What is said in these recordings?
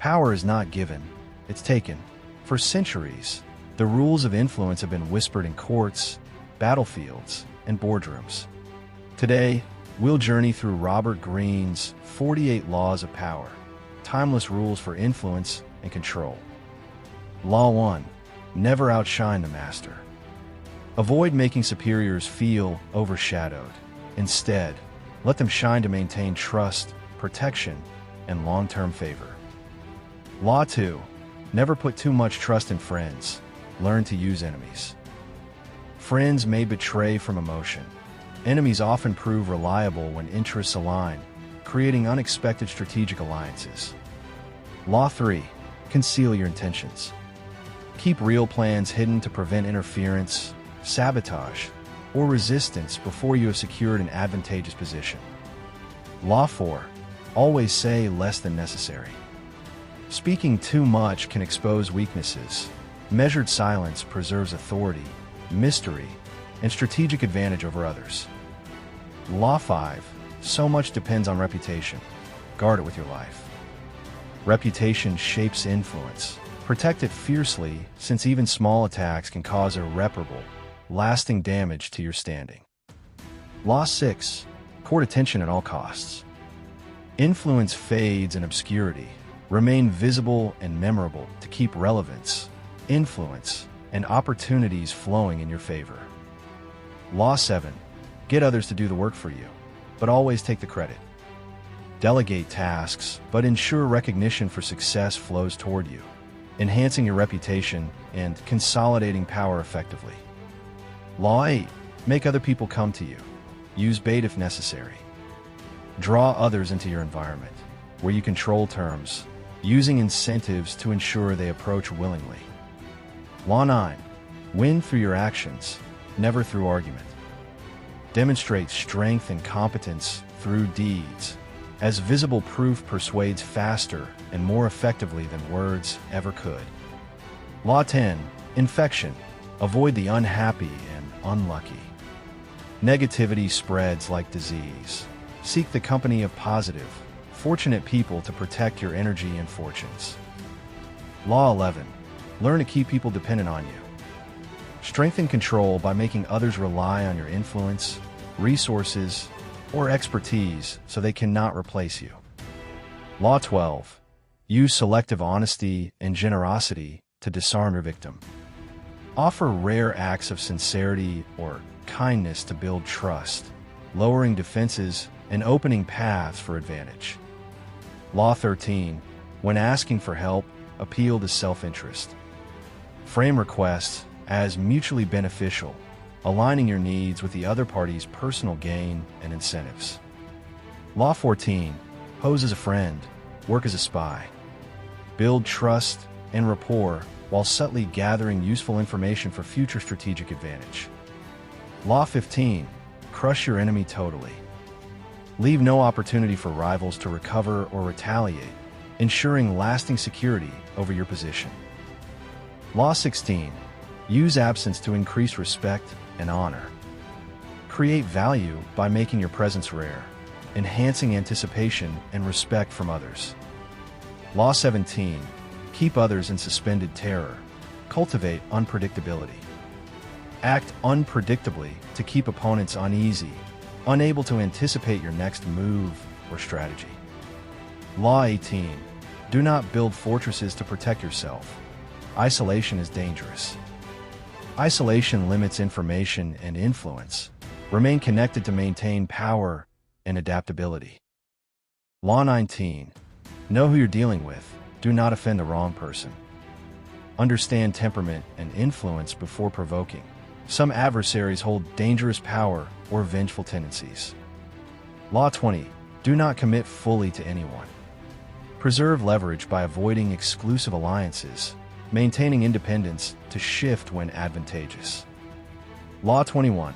Power is not given, it's taken. For centuries, the rules of influence have been whispered in courts, battlefields, and boardrooms. Today, we'll journey through Robert Greene's 48 Laws of Power, timeless rules for influence and control. Law 1. Never outshine the master. Avoid making superiors feel overshadowed. Instead, let them shine to maintain trust, protection, and long-term favor. Law 2. Never put too much trust in friends. Learn to use enemies. Friends may betray from emotion. Enemies often prove reliable when interests align, creating unexpected strategic alliances. Law 3. Conceal your intentions. Keep real plans hidden to prevent interference, sabotage, or resistance before you have secured an advantageous position. Law 4. Always say less than necessary. Speaking too much can expose weaknesses. Measured silence preserves authority, mystery, and strategic advantage over others. Law 5. So much depends on reputation. Guard it with your life. Reputation shapes influence. Protect it fiercely, since even small attacks can cause irreparable, lasting damage to your standing. Law 6. Court attention at all costs. Influence fades in obscurity. Remain visible and memorable to keep relevance, influence, and opportunities flowing in your favor. Law 7. Get others to do the work for you, but always take the credit. Delegate tasks, but ensure recognition for success flows toward you, enhancing your reputation and consolidating power effectively. Law 8. Make other people come to you. Use bait if necessary. Draw others into your environment, where you control terms, using incentives to ensure they approach willingly. Law 9. Win through your actions, never through argument. Demonstrate strength and competence through deeds, as visible proof persuades faster and more effectively than words ever could. Law 10. Infection. Avoid the unhappy and unlucky. Negativity spreads like disease. Seek the company of positive, fortunate people to protect your energy and fortunes. Law 11. Learn to keep people dependent on you. Strengthen control by making others rely on your influence, resources, or expertise so they cannot replace you. Law 12. Use selective honesty and generosity to disarm your victim. Offer rare acts of sincerity or kindness to build trust, lowering defenses and opening paths for advantage. Law 13. When asking for help, appeal to self-interest. Frame requests as mutually beneficial, aligning your needs with the other party's personal gain and incentives. Law 14. Pose as a friend, work as a spy. Build trust and rapport while subtly gathering useful information for future strategic advantage. Law 15. Crush your enemy totally. Leave no opportunity for rivals to recover or retaliate, ensuring lasting security over your position. Law 16. Use absence to increase respect and honor. Create value by making your presence rare, enhancing anticipation and respect from others. Law 17. Keep others in suspended terror. Cultivate unpredictability. Act unpredictably to keep opponents uneasy, unable to anticipate your next move or strategy. Law 18. Do not build fortresses to protect yourself. Isolation is dangerous. Isolation limits information and influence. Remain connected to maintain power and adaptability. Law 19. Know who you're dealing with. Do not offend the wrong person. Understand temperament and influence before provoking. Some adversaries hold dangerous power or vengeful tendencies. Law 20. Do not commit fully to anyone. Preserve leverage by avoiding exclusive alliances, maintaining independence to shift when advantageous. Law 21.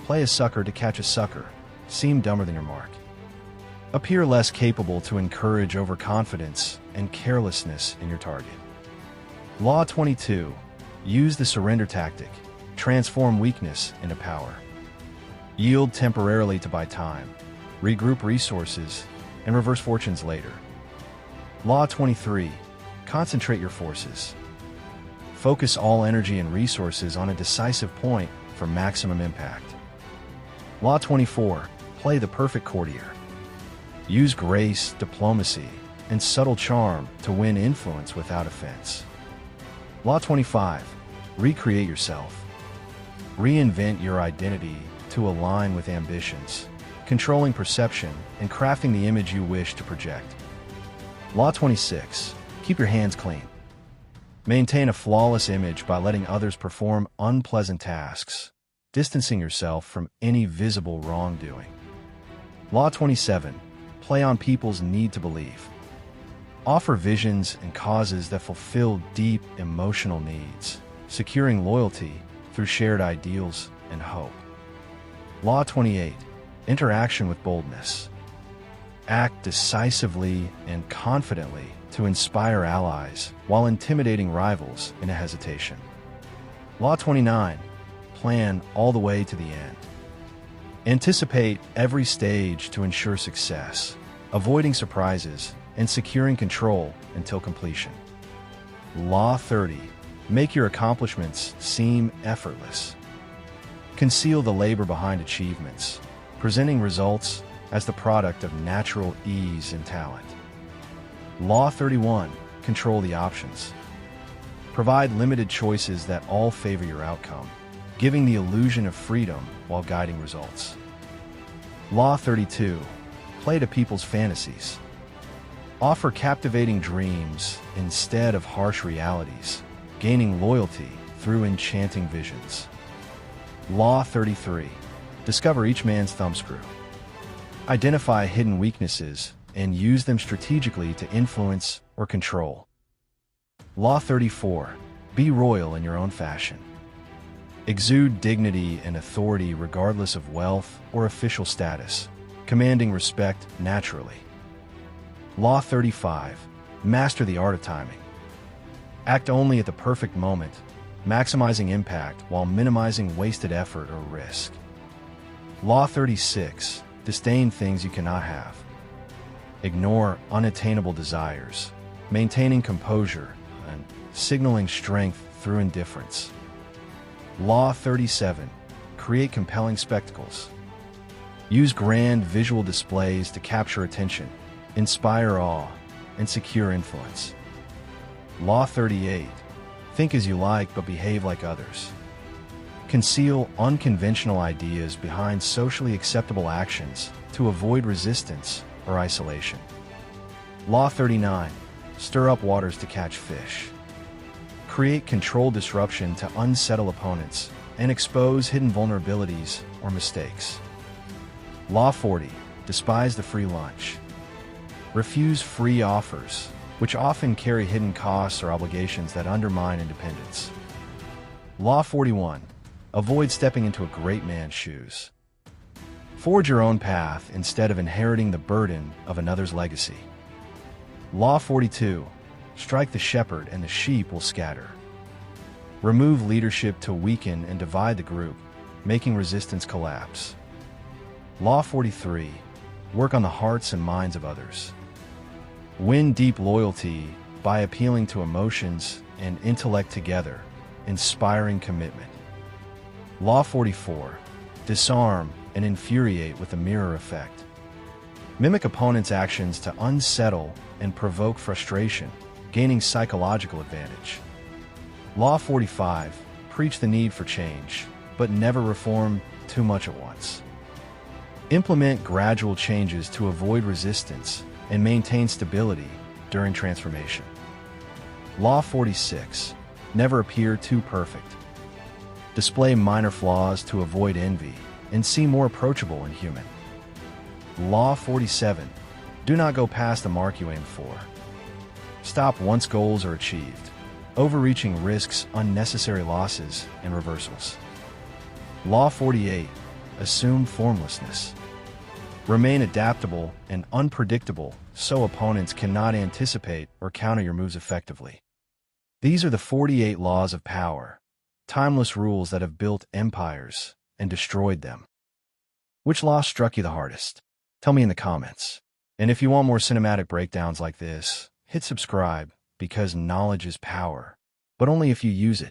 Play a sucker to catch a sucker. Seem dumber than your mark. Appear less capable to encourage overconfidence and carelessness in your target. Law 22. Use the surrender tactic. Transform weakness into power. Yield temporarily to buy time. Regroup resources and reverse fortunes later. Law 23. Concentrate your forces. Focus all energy and resources on a decisive point for maximum impact. Law 24. Play the perfect courtier. Use grace, diplomacy, and subtle charm to win influence without offense. Law 25. Recreate yourself. Reinvent your identity to align with ambitions, controlling perception and crafting the image you wish to project. Law 26. Keep your hands clean. Maintain a flawless image by letting others perform unpleasant tasks, distancing yourself from any visible wrongdoing. Law 27. Play on people's need to believe. Offer visions and causes that fulfill deep emotional needs, securing loyalty through shared ideals and hope. Law 28. Interaction with boldness. Act decisively and confidently to inspire allies while intimidating rivals in a hesitation. Law 29. Plan all the way to the end. Anticipate every stage to ensure success, avoiding surprises and securing control until completion. Law 30. Make your accomplishments seem effortless. Conceal the labor behind achievements, presenting results as the product of natural ease and talent. Law 31. Control the options. Provide limited choices that all favor your outcome, giving the illusion of freedom while guiding results. Law 32. Play to people's fantasies. Offer captivating dreams instead of harsh realities, gaining loyalty through enchanting visions. Law 33. Discover each man's thumbscrew. Identify hidden weaknesses and use them strategically to influence or control. Law 34. Be royal in your own fashion. Exude dignity and authority regardless of wealth or official status, commanding respect naturally. Law 35. Master the art of timing. Act only at the perfect moment, maximizing impact while minimizing wasted effort or risk. Law 36. Disdain things you cannot have. Ignore unattainable desires, maintaining composure and signaling strength through indifference. Law 37. Create compelling spectacles. Use grand visual displays to capture attention, inspire awe, and secure influence. Law 38. Think as you like but behave like others. Conceal unconventional ideas behind socially acceptable actions to avoid resistance or isolation. Law 39. Stir up waters to catch fish. Create controlled disruption to unsettle opponents and expose hidden vulnerabilities or mistakes. Law 40. Despise the free lunch. Refuse free offers, which often carry hidden costs or obligations that undermine independence. Law 41. Avoid stepping into a great man's shoes. Forge your own path instead of inheriting the burden of another's legacy. Law 42. Strike the shepherd and the sheep will scatter. Remove leadership to weaken and divide the group, making resistance collapse. Law 43. Work on the hearts and minds of others. Win deep loyalty by appealing to emotions and intellect together, inspiring commitment. Law 44. Disarm and infuriate with a mirror effect. Mimic opponents' actions to unsettle and provoke frustration, gaining psychological advantage. Law 45. Preach the need for change, but never reform too much at once. Implement gradual changes to avoid resistance and maintain stability during transformation. Law 46. Never appear too perfect. Display minor flaws to avoid envy and seem more approachable and human. Law 47. Do not go past the mark you aim for. Stop once goals are achieved. Overreaching risks unnecessary losses and reversals. Law 48. Assume formlessness. Remain adaptable and unpredictable so opponents cannot anticipate or counter your moves effectively. These are the 48 laws of power, timeless rules that have built empires and destroyed them. Which law struck you the hardest? Tell me in the comments. And if you want more cinematic breakdowns like this, hit subscribe because knowledge is power, but only if you use it.